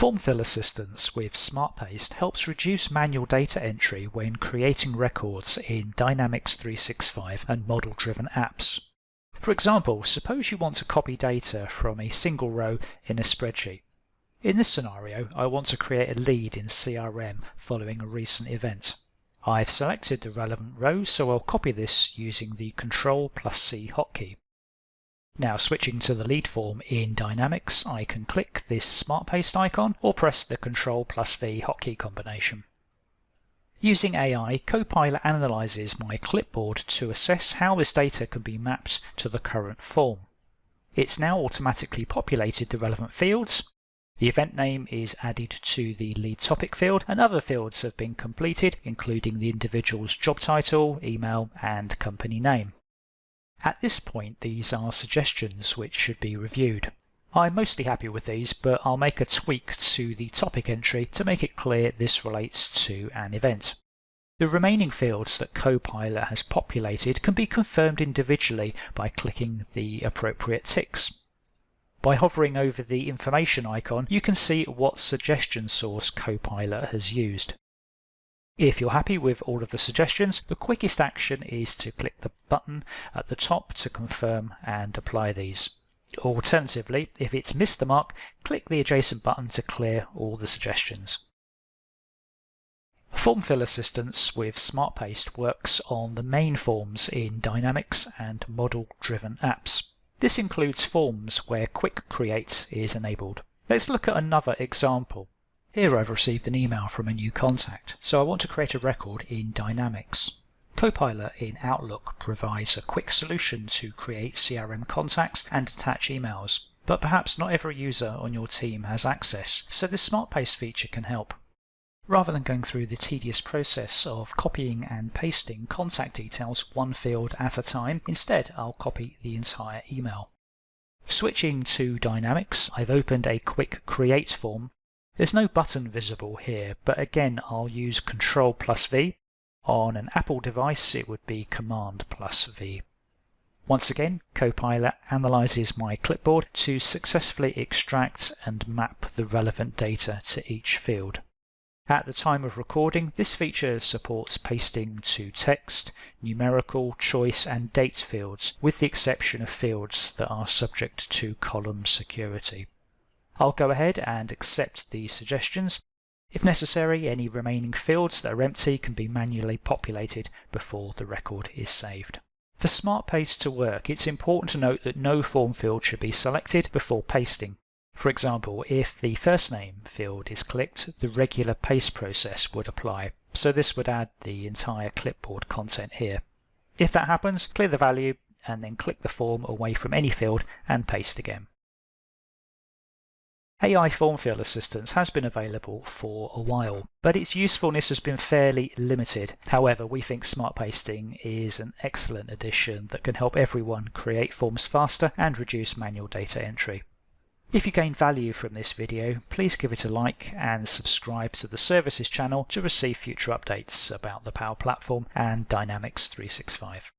Form Fill Assistance with Smart Paste helps reduce manual data entry when creating records in Dynamics 365 and model-driven apps. For example, suppose you want to copy data from a single row in a spreadsheet. In this scenario, I want to create a lead in CRM following a recent event. I've selected the relevant row, so I'll copy this using the Ctrl+C hotkey. Now switching to the lead form in Dynamics, I can click this Smart Paste icon or press the Ctrl+V hotkey combination. Using AI, Copilot analyzes my clipboard to assess how this data can be mapped to the current form. It's now automatically populated the relevant fields. The event name is added to the lead topic field, and other fields have been completed, including the individual's job title, email, and company name. At this point, these are suggestions which should be reviewed. I'm mostly happy with these, but I'll make a tweak to the topic entry to make it clear this relates to an event. The remaining fields that Copilot has populated can be confirmed individually by clicking the appropriate ticks. By hovering over the information icon, you can see what suggestion source Copilot has used. If you're happy with all of the suggestions, the quickest action is to click the button at the top to confirm and apply these. Alternatively, if it's missed the mark, click the adjacent button to clear all the suggestions. Form Fill Assistance with Smart Paste works on the main forms in Dynamics and model-driven apps. This includes forms where Quick Create is enabled. Let's look at another example. Here I've received an email from a new contact, so I want to create a record in Dynamics. Copilot in Outlook provides a quick solution to create CRM contacts and attach emails, but perhaps not every user on your team has access, so this Smart Paste feature can help. Rather than going through the tedious process of copying and pasting contact details one field at a time, instead I'll copy the entire email. Switching to Dynamics, I've opened a Quick Create form. There's no button visible here, but again I'll use Ctrl+V. On an Apple device it would be Command+V. Once again, Copilot analyzes my clipboard to successfully extract and map the relevant data to each field. At the time of recording, this feature supports pasting to text, numerical, choice and date fields, with the exception of fields that are subject to column security. I'll go ahead and accept these suggestions. If necessary, any remaining fields that are empty can be manually populated before the record is saved. For Smart Paste to work, it's important to note that no form field should be selected before pasting. For example, if the first name field is clicked, the regular paste process would apply, so this would add the entire clipboard content here. If that happens, clear the value and then click the form away from any field and paste again. AI Form Fill Assistance has been available for a while, but its usefulness has been fairly limited. However, we think Smart Pasting is an excellent addition that can help everyone create forms faster and reduce manual data entry. If you gained value from this video, please give it a like and subscribe to the ServerSys channel to receive future updates about the Power Platform and Dynamics 365.